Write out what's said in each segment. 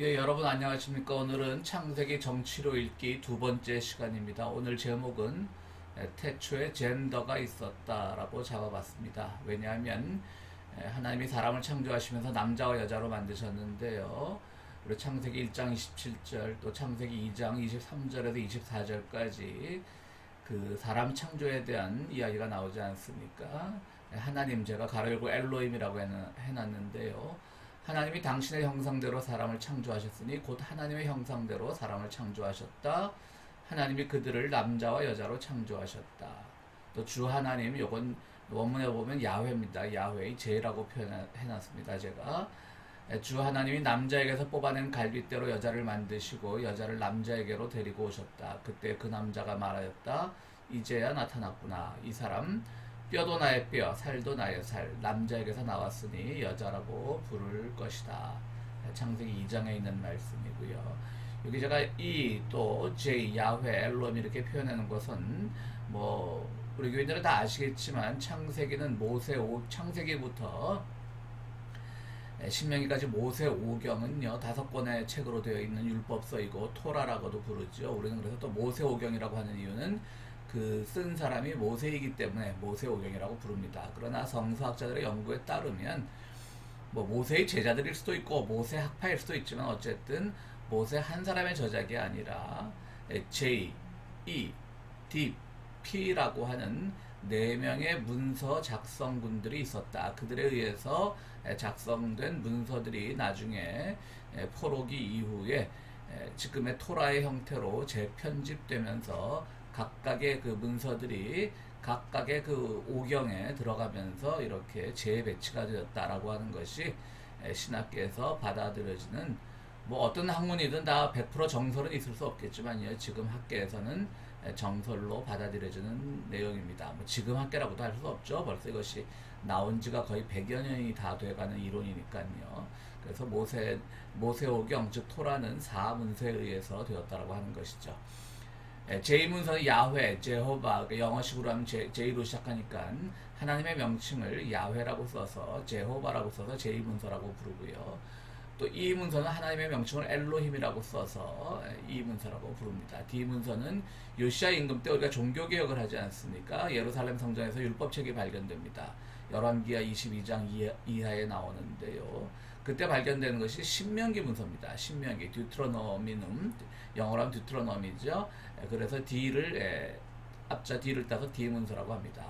예, 여러분 안녕하십니까? 오늘은 창세기 정치로 읽기 두 번째 시간입니다. 오늘 제목은 태초에 젠더가 있었다라고 잡아봤습니다. 왜냐하면 하나님이 사람을 창조하시면서 남자와 여자로 만드셨는데요. 그리고 창세기 1장 27절 또 창세기 2장 23절에서 24절까지 그 사람 창조에 대한 이야기가 나오지 않습니까? 하나님, 제가 가로 열고 엘로힘이라고 해놨는데요. 하나님이 당신의 형상대로 사람을 창조하셨으니 곧 하나님의 형상대로 사람을 창조하셨다. 하나님이 그들을 남자와 여자로 창조하셨다. 또 주 하나님, 요건 원문에 보면 야훼입니다. 야훼, 제라고 표현해놨습니다. 제가 주 하나님이 남자에게서 뽑아낸 갈빗대로 여자를 만드시고 여자를 남자에게로 데리고 오셨다. 그때 그 남자가 말하였다. 이제야 나타났구나. 이 사람 뼈도 나의 뼈, 살도 나의 살, 남자에게서 나왔으니 여자라고 부를 것이다. 창세기 2장에 있는 말씀이고요. 여기 제가 이 또 J, 야훼, 엘롬 이렇게 표현하는 것은 뭐 우리 교인들은 다 아시겠지만 창세기부터 신명기까지 모세 오경은요 5권의 책으로 되어 있는 율법서이고 토라라고도 부르죠. 우리는 그래서 또 모세 오경이라고 하는 이유는 그 쓴 사람이 모세이기 때문에 모세 오경이라고 부릅니다. 그러나 성서학자들의 연구에 따르면 뭐 모세의 제자들일 수도 있고 모세 학파일 수도 있지만 어쨌든 모세 한 사람의 저작이 아니라 J, E, D, P라고 하는 4명의 문서 작성군들이 있었다. 그들에 의해서 작성된 문서들이 나중에 포로기 이후에 지금의 토라의 형태로 재편집되면서 각각의 그 문서들이 각각의 그 오경에 들어가면서 이렇게 재배치가 되었다라고 하는 것이 신학계에서 받아들여지는, 뭐 어떤 학문이든 다 100% 정설은 있을 수 없겠지만요. 지금 학계에서는 정설로 받아들여지는 내용입니다. 뭐 지금 학계라고도 할 수 없죠. 벌써 이것이 나온 지가 거의 100여 년이 다 돼가는 이론이니까요. 그래서 모세오경, 즉 토라는 4문서에 의해서 되었다라고 하는 것이죠. 제2문서는 야훼, 제호바, 영어식으로 하면 J로 시작하니까 하나님의 명칭을 야훼라고 써서 제호바라고 써서 제2문서라고 부르고요. 또 이 문서는 하나님의 명칭을 엘로힘이라고 써서 이 문서라고 부릅니다. D 문서는 요시아 임금 때 우리가 종교개혁을 하지 않습니까? 예루살렘 성전에서 율법책이 발견됩니다. 열왕기하 22장 이하에 나오는데요. 그때 발견되는 것이 신명기 문서입니다. 신명기, 듀트로노미눔, 영어로 하면 듀트로노미죠. 그래서 앞자 D를 따서 D 문서라고 합니다.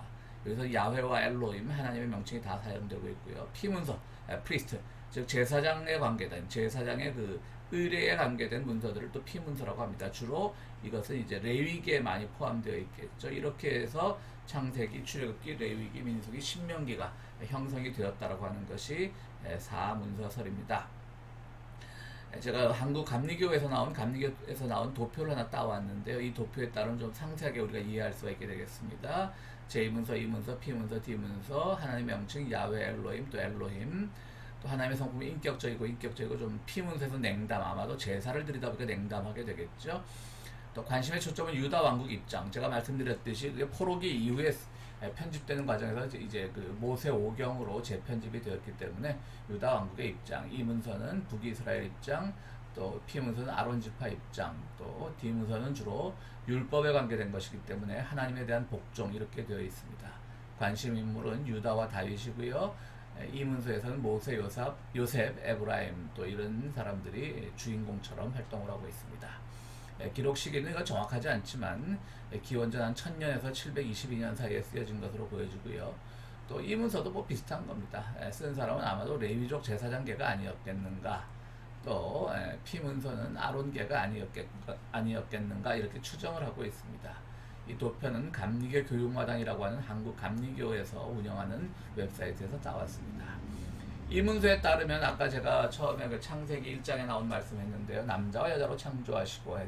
여기서 야훼와 엘로힘, 하나님의 명칭이 다 사용되고 있고요. P 문서, 프리스트, 즉 제사장에 관계된, 제사장의 그 의례에 관계된 문서들을 또 피문서라고 합니다. 주로 이것은 이제 레위기에 많이 포함되어 있겠죠. 이렇게 해서 창세기, 출애굽기, 레위기, 민수기, 신명기가 형성이 되었다라고 하는 것이 사문서설입니다. 제가 한국 감리교에서 나온 도표를 하나 따왔는데요. 이 도표에 따르면 좀 상세하게 우리가 이해할 수가 있게 되겠습니다. 제2문서, 2문서, P문서, D문서, 하나님의 명칭 야훼, 엘로힘, 또 엘로힘, 또 하나님의 성품이 인격적이고 좀 P문서에서 냉담, 아마도 제사를 드리다 보니까 냉담하게 되겠죠. 또 관심의 초점은 유다 왕국 입장. 제가 말씀드렸듯이 포로기 이후에 편집되는 과정에서 이제 그 모세 오경으로 재편집이 되었기 때문에 유다 왕국의 입장, 이 문서는 북이스라엘 입장, 또 P문서는 아론 지파 입장, 또 D문서는 주로 율법에 관계된 것이기 때문에 하나님에 대한 복종, 이렇게 되어 있습니다. 관심 인물은 유다와 다윗이고요. 이 문서에서는 모세, 요셉, 에브라임, 또 이런 사람들이 주인공처럼 활동을 하고 있습니다. 기록 시기는 이건 정확하지 않지만 기원전 한 1000년에서 722년 사이에 쓰여진 것으로 보여지고요. 또 이 문서도 뭐 비슷한 겁니다. 쓴 사람은 아마도 레위족 제사장계가 아니었겠는가, 또 P문서는 아론계가 아니었겠는가, 이렇게 추정을 하고 있습니다. 이 도표는 감리교 교육마당이라고 하는 한국 감리교에서 운영하는 웹사이트에서 나왔습니다. 이 문서에 따르면 아까 제가 처음에 그 창세기 1장에 나온 말씀했는데요. 남자와 여자로 창조하시고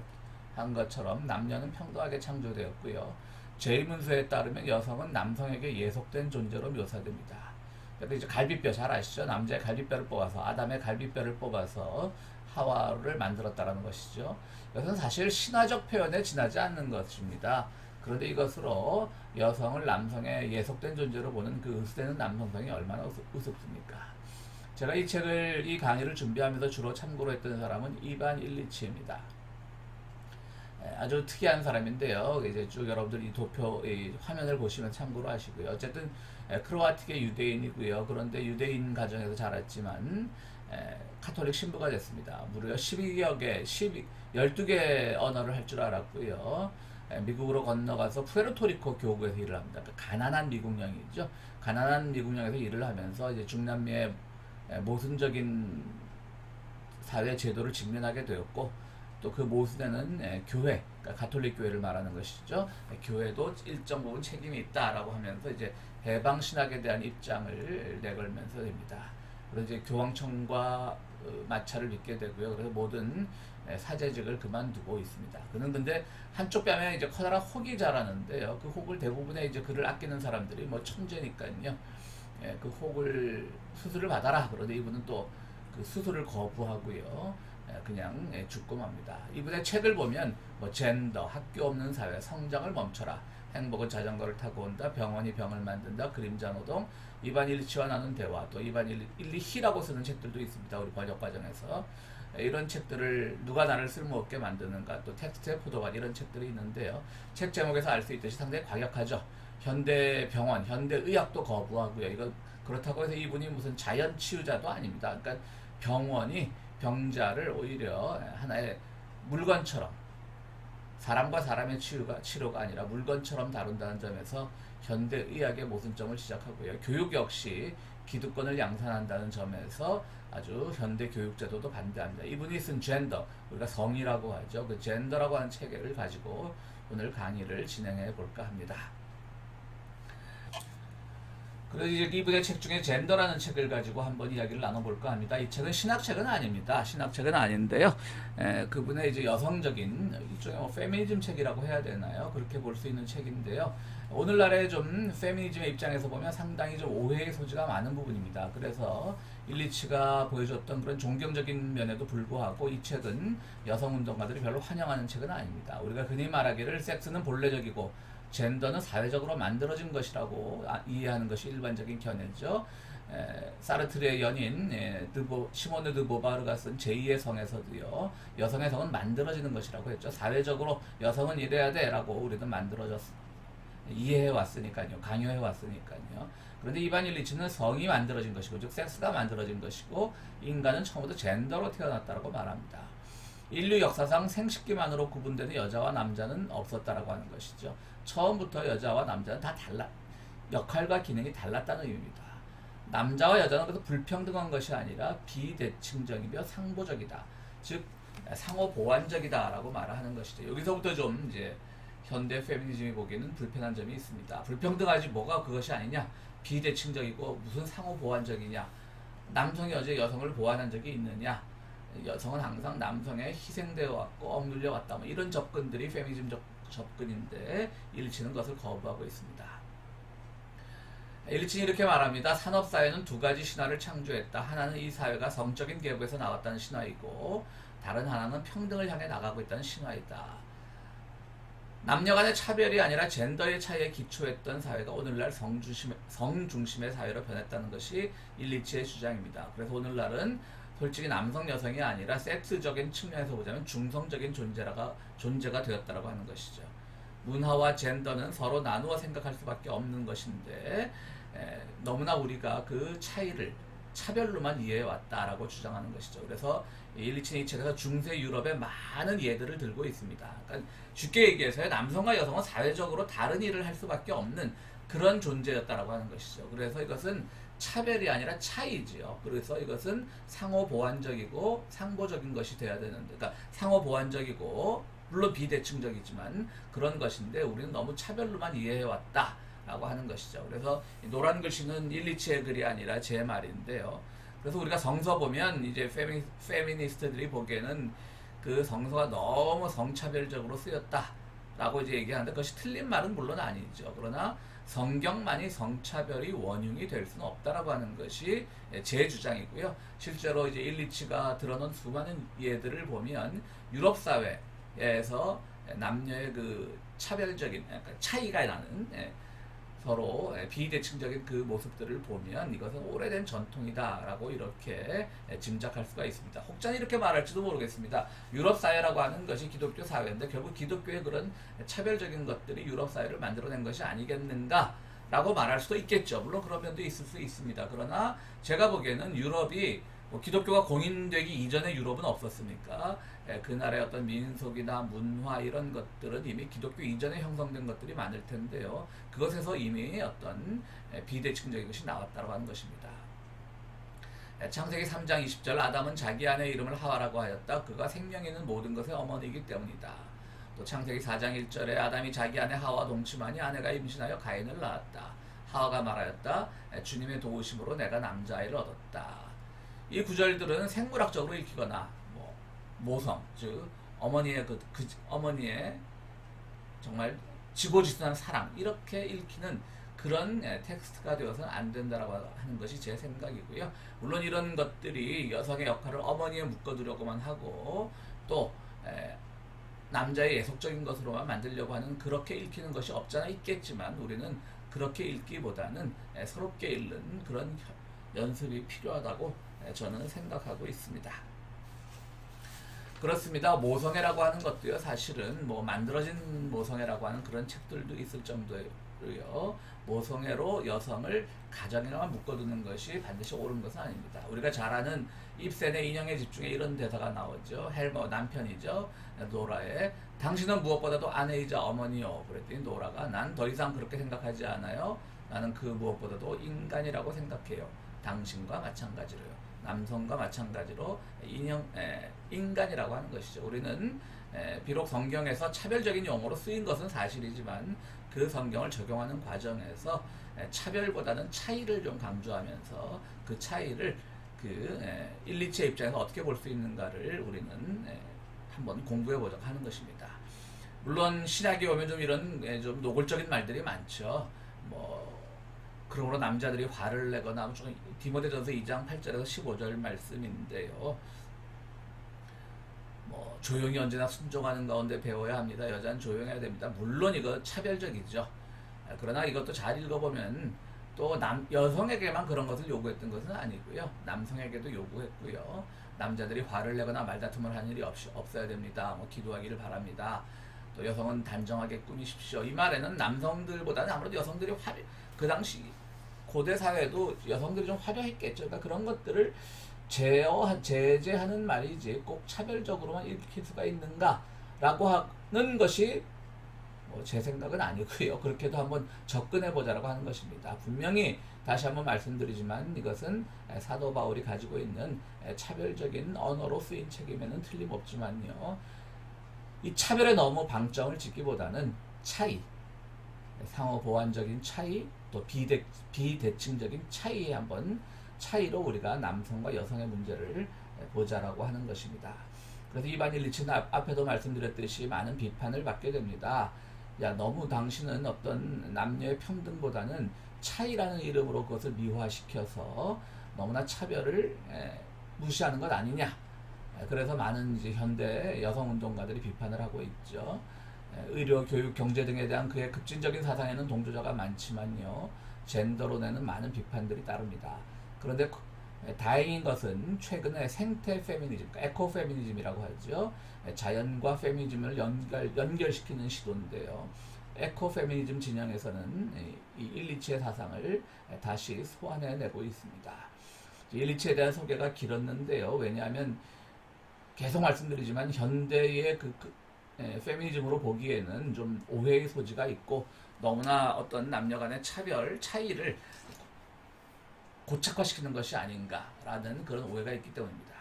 한 것처럼 남녀는 평등하게 창조되었고요. 제1문서에 따르면 여성은 남성에게 예속된 존재로 묘사됩니다. 그래서 이제 갈비뼈 잘 아시죠? 남자의 갈비뼈를 뽑아서, 아담의 갈비뼈를 뽑아서 하와를 만들었다는 것이죠. 이것은 사실 신화적 표현에 지나지 않는 것입니다. 그런데 이것으로 여성을 남성의 예속된 존재로 보는 그 으스대는 남성성이 얼마나 우습습니까? 제가 이 강의를 준비하면서 주로 참고로 했던 사람은 이반 일리치입니다. 아주 특이한 사람인데요. 이제 쭉 여러분들이 이 도표, 이 화면을 보시면 참고로 하시고요. 어쨌든 크로아티계 유대인이고요. 그런데 유대인 가정에서 자랐지만 카톨릭 신부가 됐습니다. 무려 12개 언어를 할 줄 알았고요. 미국으로 건너가서 푸에르토리코 교구에서 일을 합니다. 그러니까 가난한 미국령이죠. 가난한 미국령에서 일을 하면서 이제 중남미의 모순적인 사회 제도를 직면하게 되었고, 또 그 모순에는 교회, 그러니까 가톨릭 교회를 말하는 것이죠. 교회도 일정 부분 책임이 있다라고 하면서 이제 해방 신학에 대한 입장을 내걸면서 됩니다. 그래서 이제 교황청과 마찰을 빚게 되고요. 그래서 모든 사제직을 그만두고 있습니다. 그는 근데 한쪽 뺨에 이제 커다란 혹이 자라는데요. 그 혹을 대부분의 이제 그를 아끼는 사람들이 뭐 천재니까요. 그 혹을 수술을 받아라. 그런데 이분은 또 그 수술을 거부하고요. 그냥 죽고 맙니다. 이분의 책을 보면 뭐 젠더, 학교 없는 사회, 성장을 멈춰라, 행복은 자전거를 타고 온다, 병원이 병을 만든다, 그림자 노동, 이반 일리치와 나눈 대화, 또 이반 일리히라고 쓰는 책들도 있습니다. 우리 번역 과정에서 이런 책들을 누가 나를 쓸모없게 만드는가, 또 텍스트의 포도관, 이런 책들이 있는데요. 책 제목에서 알 수 있듯이 상당히 과격하죠. 현대 병원, 현대 의학도 거부하고요. 이거 그렇다고 해서 이분이 무슨 자연 치유자도 아닙니다. 그러니까 병원이 병자를 오히려 하나의 물건처럼, 사람과 사람의 치료가 아니라 물건처럼 다룬다는 점에서 현대의학의 모순점을 지적하고요. 교육 역시 기득권을 양산한다는 점에서 아주 현대 교육제도도 반대합니다. 이분이 쓴 젠더, 우리가 성이라고 하죠. 그 젠더라고 하는 체계를 가지고 오늘 강의를 진행해 볼까 합니다. 그래서 이제 이분의 책 중에 젠더라는 책을 가지고 한번 이야기를 나눠볼까 합니다. 이 책은 신학책은 아닙니다. 신학책은 아닌데요. 그분의 이제 여성적인 일종의 페미니즘 책이라고 해야 되나요? 그렇게 볼 수 있는 책인데요. 오늘날의 좀 페미니즘의 입장에서 보면 상당히 좀 오해의 소지가 많은 부분입니다. 그래서 일리치가 보여줬던 그런 존경적인 면에도 불구하고 이 책은 여성운동가들이 별로 환영하는 책은 아닙니다. 우리가 흔히 말하기를 섹스는 본래적이고 젠더는 사회적으로 만들어진 것이라고 이해하는 것이 일반적인 견해죠. 사르트르의 연인 시모네 드 보바르가 쓴 제2의 성에서도요, 여성의 성은 만들어지는 것이라고 했죠. 사회적으로 여성은 이래야 돼 라고 우리는 이해해 왔으니까요, 강요해 왔으니까요. 그런데 이반 일리치는 성이 만들어진 것이고, 즉 섹스가 만들어진 것이고, 인간은 처음부터 젠더로 태어났다라고 말합니다. 인류 역사상 생식기만으로 구분되는 여자와 남자는 없었다라고 하는 것이죠. 처음부터 여자와 남자는 다 역할과 기능이 달랐다는 의미입니다. 남자와 여자는 그래서 불평등한 것이 아니라 비대칭적이며 상보적이다. 즉 상호 보완적이다라고 말하는 것이죠. 여기서부터 좀 이제 현대 페미니즘이 보기에는 불편한 점이 있습니다. 불평등하지 뭐가 그것이 아니냐? 비대칭적이고 무슨 상호 보완적이냐? 남성이 어제 여성을 보완한 적이 있느냐? 여성은 항상 남성에 희생되어 왔고 억눌려 왔다, 뭐 이런 접근들이 페미니즘적 접근인데 일치는 그것을 거부하고 있습니다. 일치는 이렇게 말합니다. 산업사회는 두 가지 신화를 창조했다. 하나는 이 사회가 성적인 계급에서 나왔다는 신화이고, 다른 하나는 평등을 향해 나가고 있다는 신화이다. 남녀 간의 차별이 아니라 젠더의 차이에 기초했던 사회가 오늘날 성중심의 사회로 변했다는 것이 일리치의 주장입니다. 그래서 오늘날은 솔직히 남성 여성이 아니라 섹스적인 측면에서 보자면 중성적인 존재가 되었다라고 하는 것이죠. 문화와 젠더는 서로 나누어 생각할 수밖에 없는 것인데 너무나 우리가 그 차이를 차별로만 이해해 왔다라고 주장하는 것이죠. 그래서 일리치는 이 책에서 중세 유럽의 많은 예들을 들고 있습니다. 그러니까 쉽게 얘기해서 남성과 여성은 사회적으로 다른 일을 할 수밖에 없는 그런 존재였다라고 하는 것이죠. 그래서 이것은 차별이 아니라 차이지요. 그래서 이것은 상호 보완적이고 상보적인 것이 돼야 되는데, 그러니까 상호 보완적이고 물론 비대칭적이지만 그런 것인데 우리는 너무 차별로만 이해해 왔다라고 하는 것이죠. 그래서 노란 글씨는 일리치의 글이 아니라 제 말인데요. 그래서 우리가 성서 보면 이제 페미니스트들이 보기에는 그 성서가 너무 성차별적으로 쓰였다라고 이제 얘기하는데, 그것이 틀린 말은 물론 아니죠. 그러나 성경만이 성차별이 원흉이 될 수는 없다라고 하는 것이 제 주장이고요. 실제로 이제 일리치가 들어놓은 수많은 예들을 보면 유럽 사회에서 남녀의 그 차별적인, 그러니까 차이가 나는 서로 비대칭적인 그 모습들을 보면 이것은 오래된 전통이다라고 이렇게 짐작할 수가 있습니다. 혹자는 이렇게 말할지도 모르겠습니다. 유럽 사회라고 하는 것이 기독교 사회인데 결국 기독교의 그런 차별적인 것들이 유럽 사회를 만들어낸 것이 아니겠는가 라고 말할 수도 있겠죠. 물론 그런 면도 있을 수 있습니다. 그러나 제가 보기에는 유럽이 기독교가 공인되기 이전에 유럽은 없었으니까 그날의 어떤 민속이나 문화 이런 것들은 이미 기독교 이전에 형성된 것들이 많을 텐데요. 그것에서 이미 어떤 비대칭적인 것이 나왔다고 하는 것입니다. 창세기 3장 20절 아담은 자기 아내의 이름을 하와라고 하였다. 그가 생명이 있는 모든 것의 어머니이기 때문이다. 또 창세기 4장 1절에 아담이 자기 아내 하와 동침하니 아내가 임신하여 가인을 낳았다. 하와가 말하였다. 주님의 도우심으로 내가 남자아이를 얻었다. 이 구절들은 생물학적으로 읽히거나 모성, 즉 어머니의 어머니의 정말 지고지순한 사랑 이렇게 읽히는 그런 텍스트가 되어서는 안 된다라고 하는 것이 제 생각이고요. 물론 이런 것들이 여성의 역할을 어머니에 묶어두려고만 하고 또 남자의 예속적인 것으로만 만들려고 하는 그렇게 읽히는 것이 없잖아 있겠지만 우리는 그렇게 읽기보다는 서럽게 읽는 그런 연습이 필요하다고 저는 생각하고 있습니다. 그렇습니다. 모성애라고 하는 것도요, 사실은 만들어진 모성애라고 하는 그런 책들도 있을 정도로요, 모성애로 여성을 가정에만 묶어두는 것이 반드시 옳은 것은 아닙니다. 우리가 잘 아는 입센의 인형의 집중에 이런 대사가 나오죠. 헬머 남편이죠. 노라의 당신은 무엇보다도 아내이자 어머니요. 그랬더니 노라가 난 더 이상 그렇게 생각하지 않아요. 나는 그 무엇보다도 인간이라고 생각해요. 당신과 마찬가지로요. 남성과 마찬가지로 인간이라고 하는 것이죠. 우리는 비록 성경에서 차별적인 용어로 쓰인 것은 사실이지만 그 성경을 적용하는 과정에서 차별보다는 차이를 좀 강조하면서 그 차이를 일리치의 입장에서 어떻게 볼 수 있는가를 우리는 한번 공부해 보자고 하는 것입니다. 물론 신학에 오면 좀 이런 좀 노골적인 말들이 많죠. 그러므로 남자들이 화를 내거나 디모데전서 2장 8절에서 15절 말씀인데요. 조용히 언제나 순종하는 가운데 배워야 합니다. 여자는 조용해야 됩니다. 물론 이거 차별적이죠. 그러나 이것도 잘 읽어보면 또 여성에게만 그런 것을 요구했던 것은 아니고요. 남성에게도 요구했고요. 남자들이 화를 내거나 말다툼을 하는 일이 없어야 됩니다. 기도하기를 바랍니다. 또 여성은 단정하게 꾸미십시오. 이 말에는 남성들보다는 아무래도 여성들이 그 당시 고대 사회도 여성들이 좀 화려했겠죠. 그러니까 그런 것들을 제재하는 말이지 꼭 차별적으로만 읽힐 수가 있는가라고 하는 것이 제 생각은 아니고요. 그렇게도 한번 접근해 보자라고 하는 것입니다. 분명히 다시 한번 말씀드리지만 이것은 사도 바울이 가지고 있는 차별적인 언어로 쓰인 책임에는 틀림없지만요. 이 차별에 너무 방점을 짓기보다는 차이, 상호 보완적인 차이, 또 비대칭적인 차이로 우리가 남성과 여성의 문제를 보자라고 하는 것입니다. 그래서 이반 일리치는 앞에도 말씀드렸듯이 많은 비판을 받게 됩니다. 야, 너무 당신은 어떤 남녀의 평등보다는 차이라는 이름으로 그것을 미화시켜서 너무나 차별을 무시하는 것 아니냐. 그래서 많은 이제 현대 여성운동가들이 비판을 하고 있죠. 의료, 교육, 경제 등에 대한 그의 급진적인 사상에는 동조자가 많지만요. 젠더론에는 많은 비판들이 따릅니다. 그런데 다행인 것은 최근에 생태 페미니즘, 에코 페미니즘이라고 하죠. 자연과 페미니즘을 연결시키는 시도인데요. 에코 페미니즘 진영에서는 이 일리치의 사상을 다시 소환해내고 있습니다. 일리치에 대한 소개가 길었는데요. 왜냐하면 계속 말씀드리지만 현대의 페미니즘으로 보기에는 좀 오해의 소지가 있고 너무나 어떤 남녀 간의 차이를 고착화시키는 것이 아닌가라는 그런 오해가 있기 때문입니다.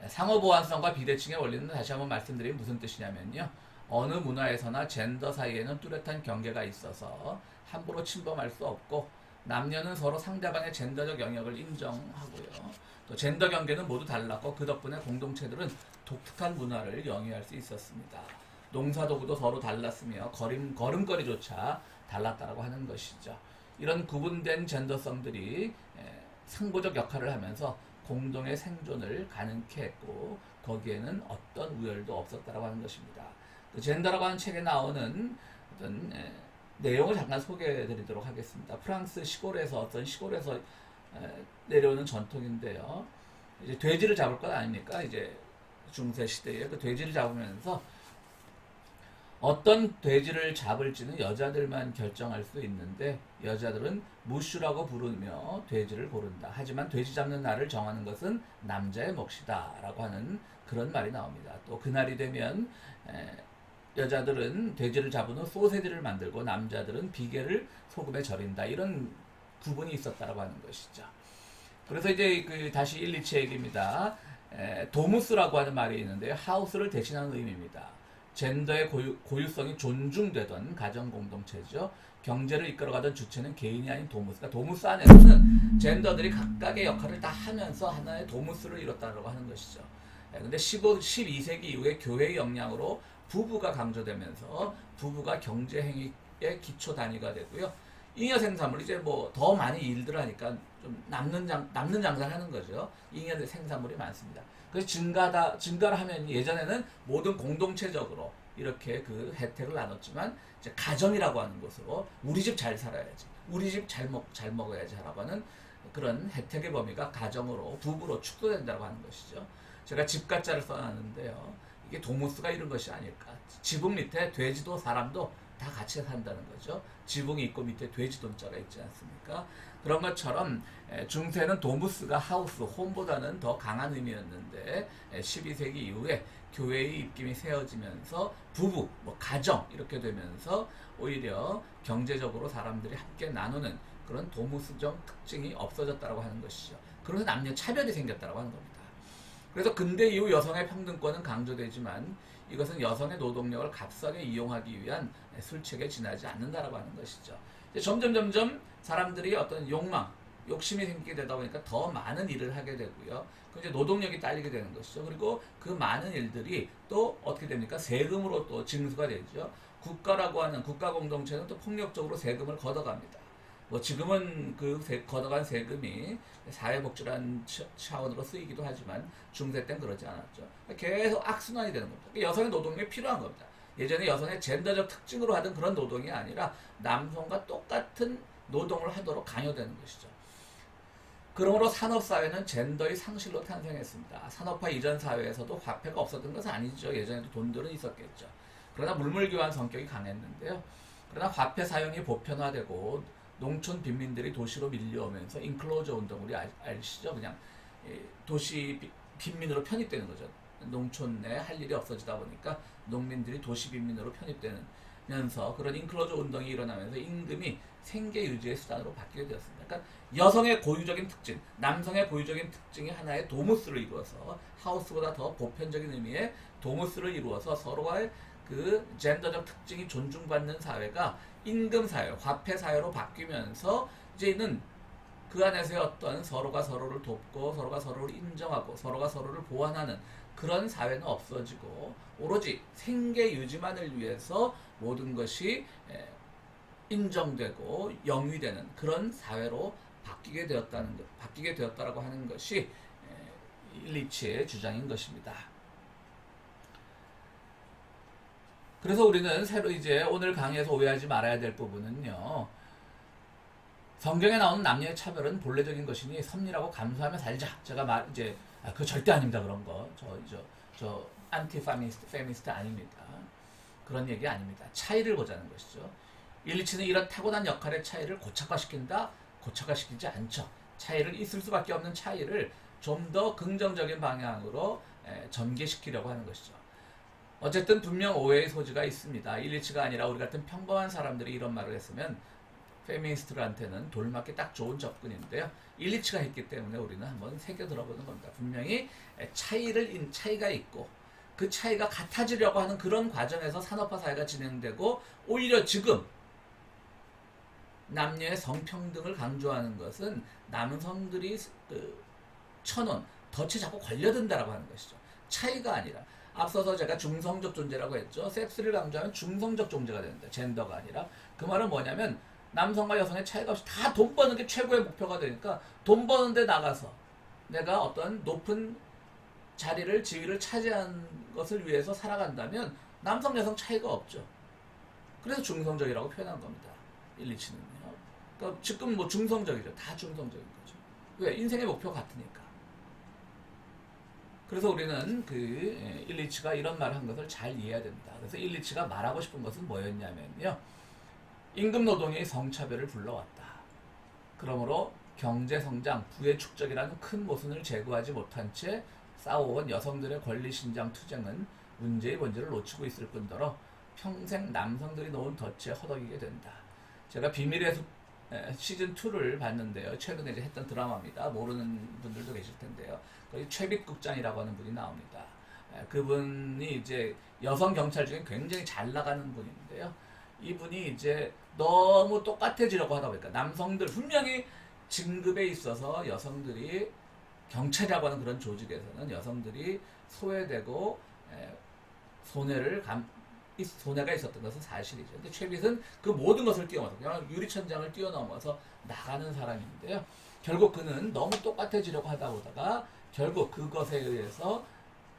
상호보완성과 비대칭의 원리는 다시 한번 말씀드리면 무슨 뜻이냐면요. 어느 문화에서나 젠더 사이에는 뚜렷한 경계가 있어서 함부로 침범할 수 없고 남녀는 서로 상대방의 젠더적 영역을 인정하고요. 또 젠더 경계는 모두 달랐고 그 덕분에 공동체들은 독특한 문화를 영위할 수 있었습니다. 농사도구도 서로 달랐으며 걸음걸이조차 달랐다라고 하는 것이죠. 이런 구분된 젠더성들이 상보적 역할을 하면서 공동의 생존을 가능케 했고 거기에는 어떤 우열도 없었다라고 하는 것입니다. 그 젠더라고 하는 책에 나오는 어떤 내용을 잠깐 소개해 드리도록 하겠습니다. 프랑스 시골에서 어떤 시골에서 내려오는 전통인데요. 이제 돼지를 잡을 것 아닙니까? 이제 중세 시대에 그 돼지를 잡으면서 어떤 돼지를 잡을지는 여자들만 결정할 수 있는데 여자들은 무슈라고 부르며 돼지를 고른다. 하지만 돼지 잡는 날을 정하는 것은 남자의 몫이다 라고 하는 그런 말이 나옵니다. 또 그날이 되면 여자들은 돼지를 잡은 후 소세지를 만들고 남자들은 비계를 소금에 절인다. 이런 구분이 있었다라고 하는 것이죠. 그래서 이제 다시 일리치 얘기입니다. 도무스라고 하는 말이 있는데요. 하우스를 대신하는 의미입니다. 젠더의 고유성이 존중되던 가정 공동체죠. 경제를 이끌어가던 주체는 개인이 아닌 도무스. 그러니까 도무스 안에서는 젠더들이 각각의 역할을 다 하면서 하나의 도무스를 이뤘다고 하는 것이죠. 근데 12세기 이후에 교회의 역량으로 부부가 강조되면서 부부가 경제 행위의 기초 단위가 되고요. 잉여 생산물 이제 뭐 더 많이 일들 하니까 좀 남는 장사를 하는 거죠. 잉여 생산물이 많습니다. 그래서 증가를 하면 예전에는 모든 공동체적으로 이렇게 그 혜택을 나눴지만 이제 가정이라고 하는 것으로 우리 집 잘 살아야지, 우리 집 잘 먹어야지 하라고 하는 그런 혜택의 범위가 가정으로 부부로 축소된다고 하는 것이죠. 제가 집가짜를 써놨는데요. 이게 도무스가 이런 것이 아닐까. 지붕 밑에 돼지도 사람도 다 같이 산다는 거죠. 지붕이 있고 밑에 돼지 돈자가 있지 않습니까? 그런 것처럼 중세는 도무스가 하우스, 홈보다는 더 강한 의미였는데 12세기 이후에 교회의 입김이 세워지면서 부부, 뭐 가정 이렇게 되면서 오히려 경제적으로 사람들이 함께 나누는 그런 도무스적 특징이 없어졌다고 하는 것이죠. 그래서 남녀 차별이 생겼다고 하는 겁니다. 그래서 근대 이후 여성의 평등권은 강조되지만 이것은 여성의 노동력을 값싸게 이용하기 위한 술책에 지나지 않는다라고 하는 것이죠. 점점 사람들이 어떤 욕심이 생기게 되다 보니까 더 많은 일을 하게 되고요. 이제 노동력이 딸리게 되는 것이죠. 그리고 그 많은 일들이 또 어떻게 됩니까? 세금으로 또 징수가 되죠. 국가라고 하는 국가 공동체는 또 폭력적으로 세금을 걷어갑니다. 뭐 지금은 걷어간 세금이 사회복지라는 차원으로 쓰이기도 하지만 중세 때는 그러지 않았죠. 계속 악순환이 되는 겁니다. 여성의 노동력이 필요한 겁니다. 예전에 여성의 젠더적 특징으로 하던 그런 노동이 아니라 남성과 똑같은 노동을 하도록 강요되는 것이죠. 그러므로 산업사회는 젠더의 상실로 탄생했습니다. 산업화 이전 사회에서도 화폐가 없었던 것은 아니죠. 예전에도 돈들은 있었겠죠. 그러나 물물교환 성격이 강했는데요. 그러나 화폐 사용이 보편화되고 농촌 빈민들이 도시로 밀려오면서 인클로저 운동, 우리 아시죠? 그냥 도시 빈민으로 편입되는 거죠. 농촌에 할 일이 없어지다 보니까 농민들이 도시 빈민으로 편입되면서 그런 인클로저 운동이 일어나면서 임금이 생계 유지의 수단으로 바뀌게 되었습니다. 그러니까 여성의 고유적인 특징, 남성의 고유적인 특징이 하나의 도무스를 이루어서 하우스보다 더 보편적인 의미의 도무스를 이루어서 서로의 그 젠더적 특징이 존중받는 사회가 임금 사회, 화폐 사회로 바뀌면서 이제는 그 안에서의 어떤 서로가 서로를 돕고 서로가 서로를 인정하고 서로가 서로를 보완하는 그런 사회는 없어지고 오로지 생계 유지만을 위해서 모든 것이 인정되고 영위되는 그런 사회로 바뀌게 되었다라고 하는 것이 일리치의 주장인 것입니다. 그래서 우리는 새로 이제 오늘 강의에서 오해하지 말아야 될 부분은요. 성경에 나오는 남녀의 차별은 본래적인 것이니 섭리라고 감수하며 살자. 제가 그거 절대 아닙니다. 그런 거. 저 안티 페미니스트 아닙니다. 그런 얘기 아닙니다. 차이를 보자는 것이죠. 일리치는 이런 타고난 역할의 차이를 고착화시킨다? 고착화시키지 않죠. 차이를 있을 수밖에 없는 차이를 좀 더 긍정적인 방향으로 전개시키려고 하는 것이죠. 어쨌든 분명 오해의 소지가 있습니다. 일리치가 아니라 우리 같은 평범한 사람들이 이런 말을 했으면 페미니스트들한테는 돌맞기 딱 좋은 접근인데요. 일리치가 했기 때문에 우리는 한번 새겨 들어보는 겁니다. 분명히 차이가 있고 그 차이가 같아지려고 하는 그런 과정에서 산업화 사회가 진행되고 오히려 지금 남녀의 성평등을 강조하는 것은 남성들이 천원, 덫에 자꾸 걸려든다라고 하는 것이죠. 차이가 아니라 앞서서 제가 중성적 존재라고 했죠. 섹스를 강조하면 중성적 존재가 된다. 젠더가 아니라. 그 말은 뭐냐면 남성과 여성의 차이가 없이 다 돈 버는 게 최고의 목표가 되니까 돈 버는데 나가서 내가 어떤 높은 지위를 차지하는 것을 위해서 살아간다면 남성 여성 차이가 없죠. 그래서 중성적이라고 표현한 겁니다. 일리치는요. 그러니까 지금 뭐 중성적이죠. 다 중성적인 거죠. 왜? 인생의 목표가 같으니까. 그래서 우리는 그 일리치가 이런 말을 한 것을 잘 이해해야 됩니다. 그래서 일리치가 말하고 싶은 것은 뭐였냐면요. 임금노동이 성차별을 불러왔다. 그러므로 경제성장, 부의 축적이라는 큰 모순을 제거하지 못한 채 싸워온 여성들의 권리신장 투쟁은 문제의 본질을 놓치고 있을 뿐더러 평생 남성들이 놓은 덫에 허덕이게 된다. 제가 비밀의 숲 시즌2를 봤는데요. 최근에 이제 했던 드라마입니다. 모르는 분들도 계실 텐데요. 거기 최빛 국장이라고 하는 분이 나옵니다. 그분이 이제 여성 경찰 중에 굉장히 잘 나가는 분인데요. 이분이 이제 너무 똑같아지려고 하다 보니까 남성들 분명히 진급에 있어서 여성들이 경찰이라고 하는 그런 조직에서는 여성들이 소외되고 손해가 있었던 것은 사실이죠. 근데 최빛은 그 모든 것을 뛰어넘어서 그냥 유리천장을 뛰어넘어서 나가는 사람인데요. 결국 그는 너무 똑같아지려고 하다 보다가 결국 그것에 의해서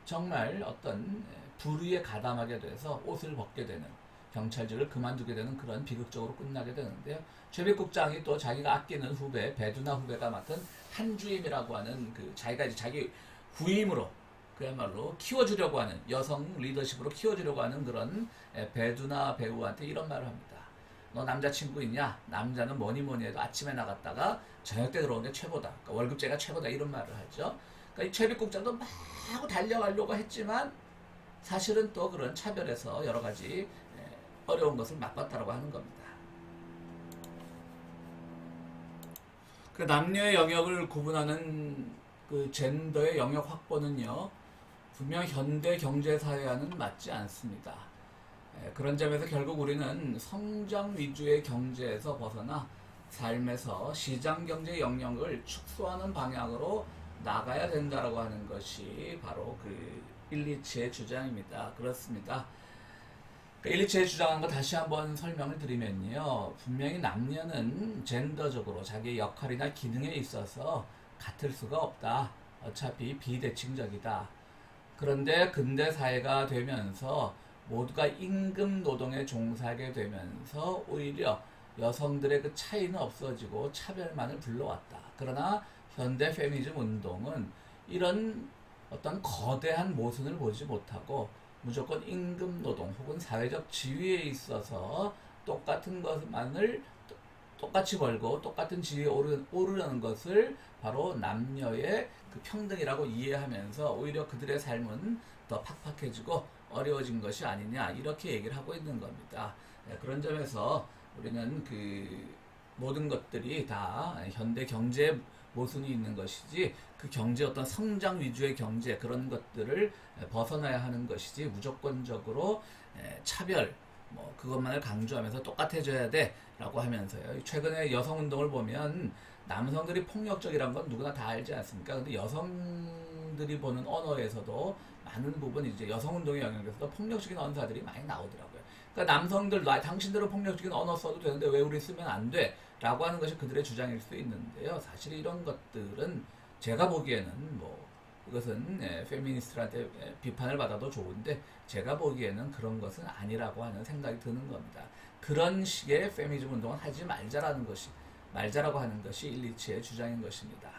정말 어떤 불의에 가담하게 돼서 옷을 벗게 되는 경찰직을 그만두게 되는 그런 비극적으로 끝나게 되는데요. 최빛 국장이 또 자기가 아끼는 후배 배두나 후배가 맡은 한주임이라고 하는 그 자기가 이제 자기 후임으로 그야말로 키워주려고 하는 여성 리더십으로 키워주려고 하는 그런 배두나 배우한테 이런 말을 합니다. 너 남자친구 있냐? 남자는 뭐니 해도 아침에 나갔다가 저녁 때 들어오는 게 최고다. 그러니까 월급제가 최고다 이런 말을 하죠. 그러니까 이 최빛 국장도 막 달려가려고 했지만 사실은 또 그런 차별에서 여러 가지 어려운 것을 맛봤다라고 하는 겁니다. 그 남녀의 영역을 구분하는 그 젠더의 영역 확보는요, 분명 현대 경제사회와는 맞지 않습니다. 그런 점에서 결국 우리는 성장 위주의 경제에서 벗어나 삶에서 시장 경제 영역을 축소하는 방향으로 나가야 된다라고 하는 것이 바로 그 일리치의 주장입니다. 그렇습니다. 일리치의 주장한 거 다시 한번 설명을 드리면요. 분명히 남녀는 젠더적으로 자기의 역할이나 기능에 있어서 같을 수가 없다. 어차피 비대칭적이다. 그런데 근대 사회가 되면서 모두가 임금 노동에 종사하게 되면서 오히려 여성들의 그 차이는 없어지고 차별만을 불러왔다. 그러나 현대 페미니즘 운동은 이런 어떤 거대한 모순을 보지 못하고 무조건 임금 노동 혹은 사회적 지위에 있어서 똑같은 것만을 똑같이 벌고 똑같은 지위에 오르려는 것을 바로 남녀의 그 평등이라고 이해하면서 오히려 그들의 삶은 더 팍팍해지고 어려워진 것이 아니냐 이렇게 얘기를 하고 있는 겁니다. 그런 점에서 우리는 그 모든 것들이 다 현대 경제 모순이 있는 것이지 그 경제 어떤 성장 위주의 경제 그런 것들을 벗어나야 하는 것이지 무조건적으로 차별 뭐 그것만을 강조하면서 똑같아져야 돼라고 하면서요. 최근에 여성 운동을 보면 남성들이 폭력적이란 건 누구나 다 알지 않습니까? 근데 여성들이 보는 언어에서도 많은 부분 이제 여성 운동의 영역에서도 폭력적인 언사들이 많이 나오더라고요. 그러니까 남성들 당신들은 폭력적인 언어 써도 되는데 왜 우리 쓰면 안 돼? 라고 하는 것이 그들의 주장일 수 있는데요. 사실 이런 것들은 제가 보기에는 뭐 이것은 페미니스트한테 비판을 받아도 좋은데 제가 보기에는 그런 것은 아니라고 하는 생각이 드는 겁니다. 그런 식의 페미니즘 운동은 하지 말자라고 하는 것이 일리치의 주장인 것입니다.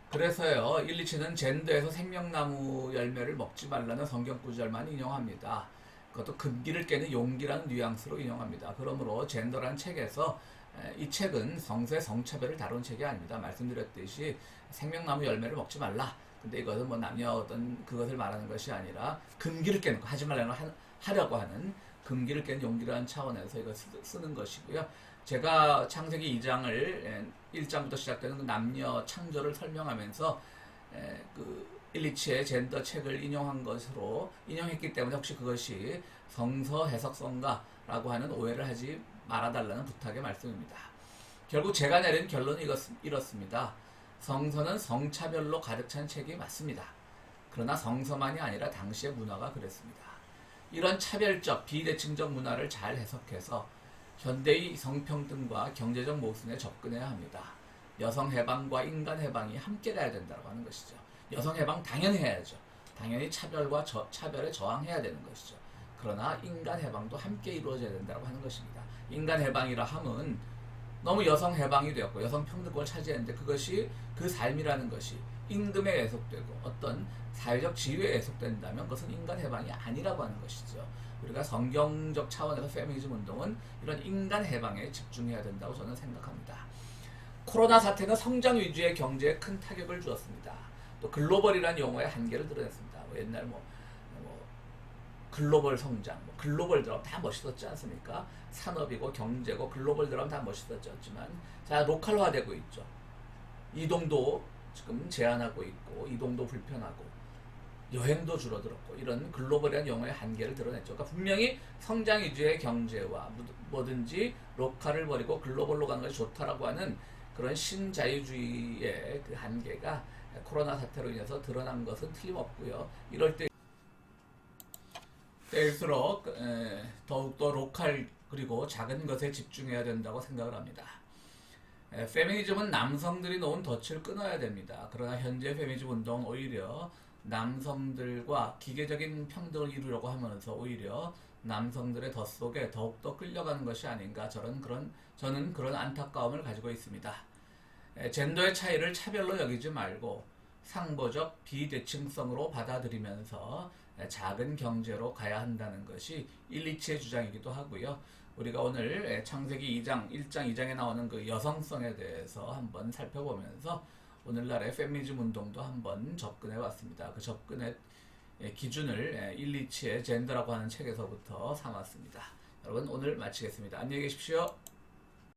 그래서요, 일리치는 젠더에서 생명나무 열매를 먹지 말라는 성경 구절만 인용합니다. 그것도 금기를 깨는 용기라는 뉘앙스로 인용합니다. 그러므로 젠더라는 책에서 이 책은 성차별을 다룬 책이 아닙니다. 말씀드렸듯이 생명나무 열매를 먹지 말라. 근데 이것은 뭐 남녀 어떤 그것을 말하는 것이 아니라 금기를 깨는 거, 하지 말라는 거 하려고 하는 금기를 깨는 용기라는 차원에서 이거 쓰는 것이고요. 제가 창세기 2장을 1장부터 시작되는 그 남녀 창조를 설명하면서 그 일리치의 젠더 책을 인용했기 때문에 혹시 그것이 성서 해석성가라고 하는 오해를 하지 말아달라는 부탁의 말씀입니다. 결국 제가 내린 결론은 이렇습니다. 성서는 성차별로 가득 찬 책이 맞습니다. 그러나 성서만이 아니라 당시의 문화가 그랬습니다. 이런 차별적, 비대칭적 문화를 잘 해석해서 현대의 성평등과 경제적 모순에 접근해야 합니다. 여성 해방과 인간 해방이 함께 가야 된다고 하는 것이죠. 여성 해방 당연히 해야죠. 당연히 차별에 저항해야 되는 것이죠. 그러나 인간 해방도 함께 이루어져야 된다고 하는 것입니다. 인간 해방이라 함은 너무 여성 해방이 되었고 여성 평등권을 차지했는데 그것이 그 삶이라는 것이 임금에 애속되고 어떤 사회적 지위에 애속된다면 그것은 인간 해방이 아니라고 하는 것이죠. 우리가 성경적 차원에서 페미니즘 운동은 이런 인간 해방에 집중해야 된다고 저는 생각합니다. 코로나 사태는 성장 위주의 경제에 큰 타격을 주었습니다. 또 글로벌이라는 용어의 한계를 드러냈습니다. 옛날 글로벌 성장, 글로벌 드럼 다 멋있었지 않습니까? 산업이고 경제고 글로벌 드럼 다 멋있었지만 자 로컬화되고 있죠. 이동도 지금 제한하고 있고 이동도 불편하고 여행도 줄어들었고 이런 글로벌이라는 용어의 한계를 드러냈죠. 그러니까 분명히 성장 위주의 경제와 뭐든지 로컬을 버리고 글로벌로 가는 것이 좋다라고 하는 그런 신자유주의의 그 한계가 코로나 사태로 인해서 드러난 것은 틀림없고요. 이럴 때일수록 더욱더 로컬 그리고 작은 것에 집중해야 된다고 생각을 합니다. 페미니즘은 남성들이 놓은 덫을 끊어야 됩니다. 그러나 현재 페미니즘 운동은 오히려 남성들과 기계적인 평등을 이루려고 하면서 오히려 남성들의 덫 속에 더욱더 끌려가는 것이 아닌가 저는 그런 안타까움을 가지고 있습니다. 젠더의 차이를 차별로 여기지 말고 상보적 비대칭성으로 받아들이면서 작은 경제로 가야 한다는 것이 일리치의 주장이기도 하고요. 우리가 오늘 창세기 2장, 1장, 2장에 나오는 그 여성성에 대해서 한번 살펴보면서 오늘날의 페미니즘 운동도 한번 접근해 왔습니다. 그 접근의 기준을 일리치의 젠더라고 하는 책에서부터 삼았습니다. 여러분 오늘 마치겠습니다. 안녕히 계십시오.